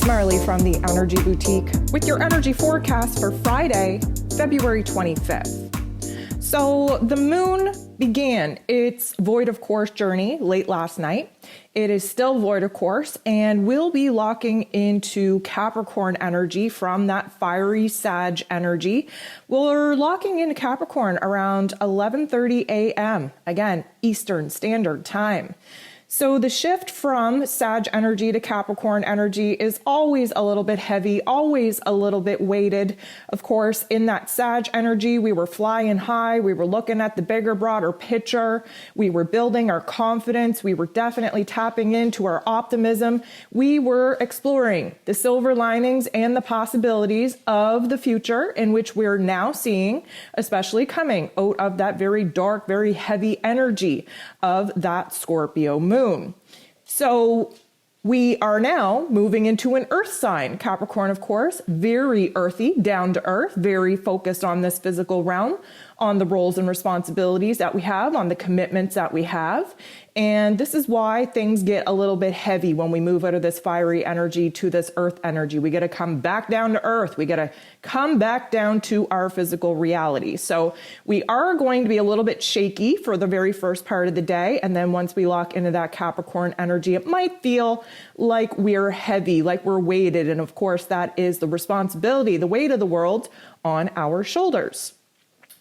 It's Marley from the Energy Boutique with your energy forecast for Friday, February 25th. So the moon began its void of course journey late last night. It is still void of course, and we'll be locking into Capricorn energy from that fiery Sag energy. We're locking into Capricorn around 11:30 a.m. again, Eastern Standard Time. So the shift from Sag energy to Capricorn energy is always a little bit heavy, always a little bit weighted. Of course, in that Sag energy, we were flying high. We were looking at the bigger, broader picture. We were building our confidence. We were definitely tapping into our optimism. We were exploring the silver linings and the possibilities of the future in which we're now seeing, especially coming out of that very dark, very heavy energy of that Scorpio moon. So we are now moving into an earth sign. Capricorn, of course, very earthy, down to earth, very focused on this physical realm, on the roles and responsibilities that we have, on the commitments that we have. And this is why things get a little bit heavy when we move out of this fiery energy to this earth energy. We got to come back down to earth. We got to come back down to our physical reality. So we are going to be a little bit shaky for the very first part of the day. And then once we lock into that Capricorn energy, it might feel like we're heavy, like we're weighted. And of course, that is the responsibility, the weight of the world on our shoulders.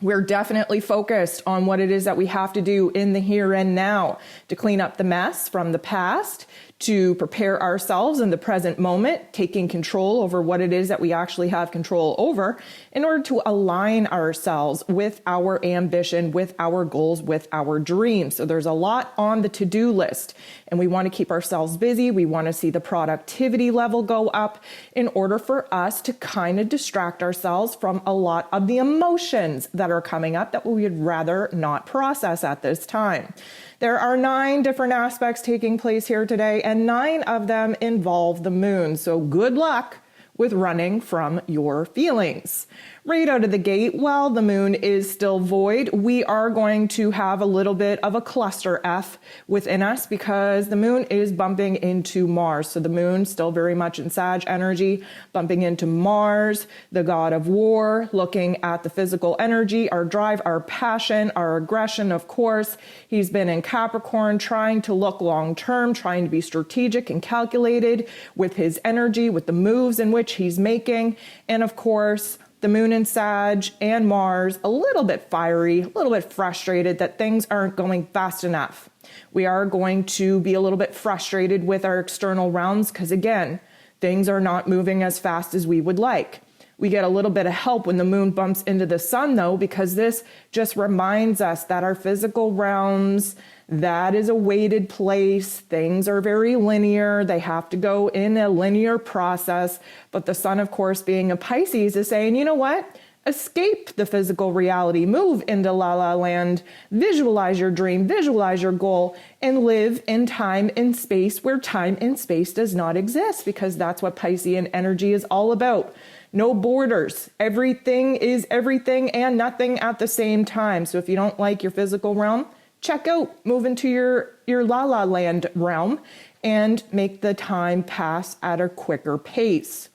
We're definitely focused on what it is that we have to do in the here and now to clean up the mess from the past, to prepare ourselves in the present moment, taking control over what it is that we actually have control over in order to align ourselves with our ambition, with our goals, with our dreams. So there's a lot on the to-do list, and we want to keep ourselves busy. We want to see the productivity level go up in order for us to kind of distract ourselves from a lot of the emotions that are coming up that we would rather not process at this time. There are 9 different aspects taking place here today, and 9 of them involve the moon. So good luck with running from your feelings. Right out of the gate, while the moon is still void, we are going to have a little bit of a cluster F within us because the moon is bumping into Mars. So the moon still very much in Sag energy, bumping into Mars, the god of war, looking at the physical energy, our drive, our passion, our aggression, of course. He's been in Capricorn trying to look long term, trying to be strategic and calculated with his energy, with the moves in which he's making. And of course, the moon in Sag and Mars, a little bit fiery, a little bit frustrated that things aren't going fast enough. We are going to be a little bit frustrated with our external realms because, again, things are not moving as fast as we would like. We get a little bit of help when the moon bumps into the sun, though, because this just reminds us that our physical realms, that is a weighted place. Things are very linear. They have to go in a linear process. But the sun, of course, being a Pisces, is saying, you know what? Escape the physical reality. Move into La La Land. Visualize your dream. Visualize your goal. And live in time and space where time and space does not exist, because that's what Piscean energy is all about. No borders. Everything is everything and nothing at the same time. So if you don't like your physical realm, check out, move into your La La Land realm and make the time pass at a quicker pace.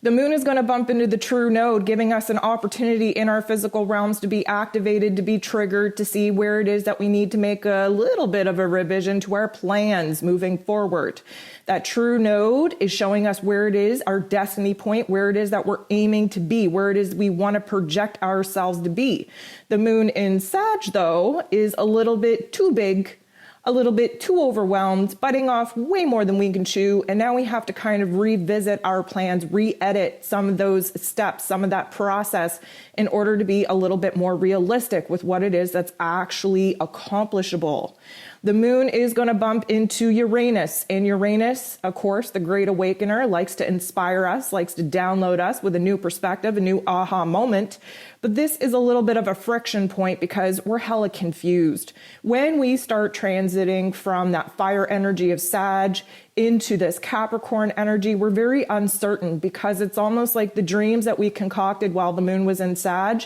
The moon is going to bump into the true node, giving us an opportunity in our physical realms to be activated, to be triggered, to see where it is that we need to make a little bit of a revision to our plans moving forward. That true node is showing us where it is, our destiny point, where it is that we're aiming to be, where it is we want to project ourselves to be. The moon in Sag, though, is a little bit too big, a little bit too overwhelmed, biting off way more than we can chew. And now we have to kind of revisit our plans, re-edit some of those steps, some of that process in order to be a little bit more realistic with what it is that's actually accomplishable. The moon is going to bump into Uranus. And Uranus, of course, the great awakener, likes to inspire us, likes to download us with a new perspective, a new aha moment. But this is a little bit of a friction point because we're hella confused. When we start transiting from that fire energy of Sag into this Capricorn energy, we're very uncertain because it's almost like the dreams that we concocted while the moon was in Sag,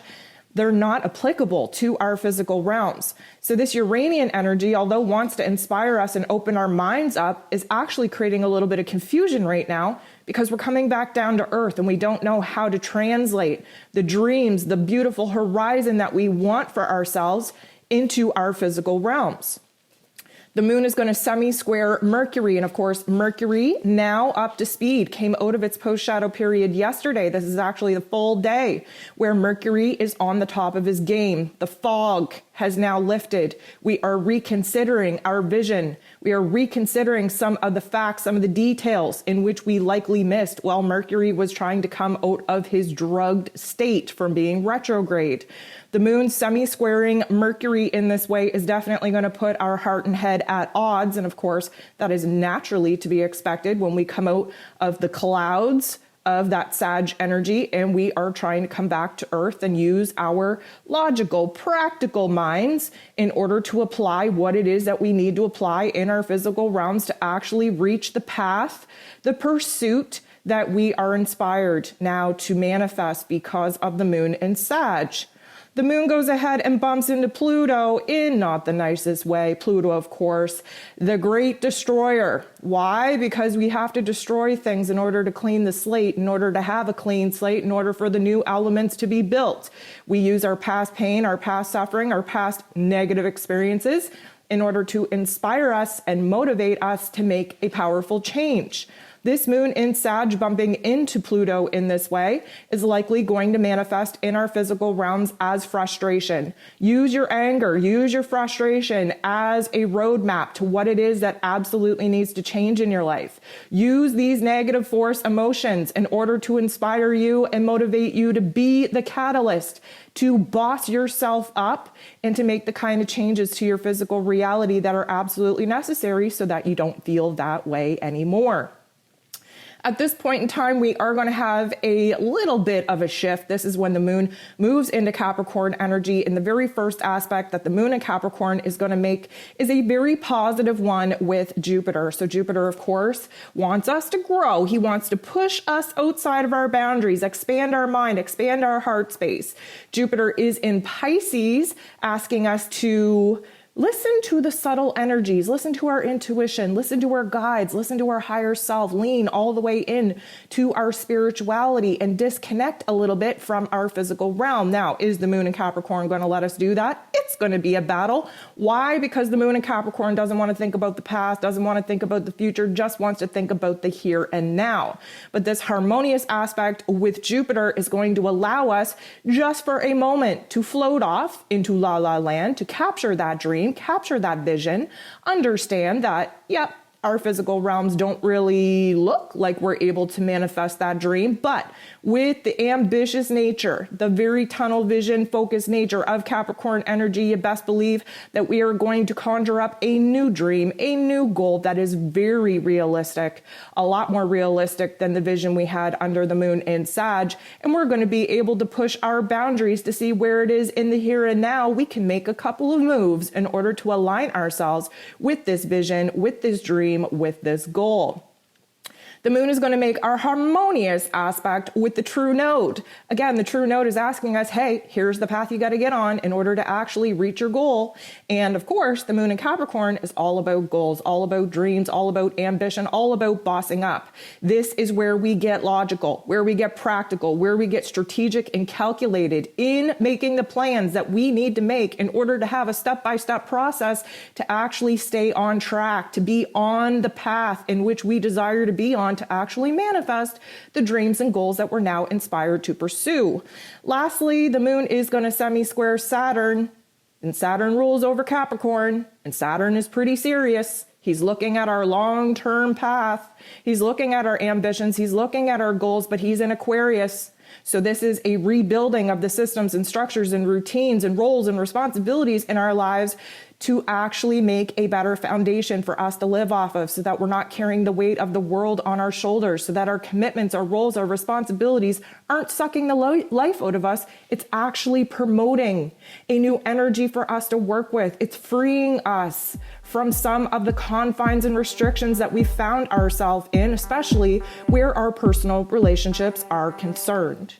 they're not applicable to our physical realms. So this Uranian energy, although wants to inspire us and open our minds up, is actually creating a little bit of confusion right now because we're coming back down to earth and we don't know how to translate the dreams, the beautiful horizon that we want for ourselves into our physical realms. The moon is going to semi-square Mercury. And of course, Mercury now up to speed, came out of its post-shadow period yesterday. This is actually the full day where Mercury is on the top of his game. The fog has now lifted. We are reconsidering our vision. We are reconsidering some of the facts, some of the details in which we likely missed while Mercury was trying to come out of his drugged state from being retrograde. The moon semi-squaring Mercury in this way is definitely going to put our heart and head at odds. And of course, that is naturally to be expected when we come out of the clouds of that Sag energy and we are trying to come back to earth and use our logical, practical minds in order to apply what it is that we need to apply in our physical realms to actually reach the path, the pursuit that we are inspired now to manifest because of the moon in Sag. The moon goes ahead and bumps into Pluto in not the nicest way. Pluto, of course, the great destroyer. Why? Because we have to destroy things in order to clean the slate, in order to have a clean slate, in order for the new elements to be built. We use our past pain, our past suffering, our past negative experiences in order to inspire us and motivate us to make a powerful change. This moon in Sag bumping into Pluto in this way is likely going to manifest in our physical realms as frustration. Use your anger, use your frustration as a roadmap to what it is that absolutely needs to change in your life. Use these negative force emotions in order to inspire you and motivate you to be the catalyst, to boss yourself up and to make the kind of changes to your physical reality that are absolutely necessary so that you don't feel that way anymore. At this point in time, we are going to have a little bit of a shift. This is when the moon moves into Capricorn energy. And the very first aspect that the moon in Capricorn is going to make is a very positive one with Jupiter. So Jupiter, of course, wants us to grow. He wants to push us outside of our boundaries, expand our mind, expand our heart space. Jupiter is in Pisces, asking us to listen to the subtle energies, listen to our intuition, listen to our guides, listen to our higher self, lean all the way in to our spirituality and disconnect a little bit from our physical realm. Now, is the moon in Capricorn going to let us do that? It's going to be a battle. Why? Because the moon in Capricorn doesn't want to think about the past, doesn't want to think about the future, just wants to think about the here and now. But this harmonious aspect with Jupiter is going to allow us just for a moment to float off into La La Land, to capture that dream, capture that vision, understand that, yep, our physical realms don't really look like we're able to manifest that dream, but with the ambitious nature, the very tunnel vision focused nature of Capricorn energy, you best believe that we are going to conjure up a new dream, a new goal that is very realistic, a lot more realistic than the vision we had under the moon in Sag. And we're going to be able to push our boundaries to see where it is in the here and now we can make a couple of moves in order to align ourselves with this vision, with this dream, with this goal. The moon is going to make our harmonious aspect with the true node. Again, the true node is asking us, hey, here's the path you got to get on in order to actually reach your goal. And of course, the moon in Capricorn is all about goals, all about dreams, all about ambition, all about bossing up. This is where we get logical, where we get practical, where we get strategic and calculated in making the plans that we need to make in order to have a step-by-step process to actually stay on track, to be on the path in which we desire to be on, to actually manifest the dreams and goals that we're now inspired to pursue. Lastly, the moon is going to semi-square Saturn, and Saturn rules over Capricorn, and Saturn is pretty serious. He's looking at our long-term path. He's looking at our ambitions. He's looking at our goals, but he's in Aquarius. So this is a rebuilding of the systems and structures and routines and roles and responsibilities in our lives to actually make a better foundation for us to live off of so that we're not carrying the weight of the world on our shoulders, so that our commitments, our roles, our responsibilities aren't sucking the life out of us. It's actually promoting a new energy for us to work with. It's freeing us from some of the confines and restrictions that we found ourselves in, especially where our personal relationships are concerned.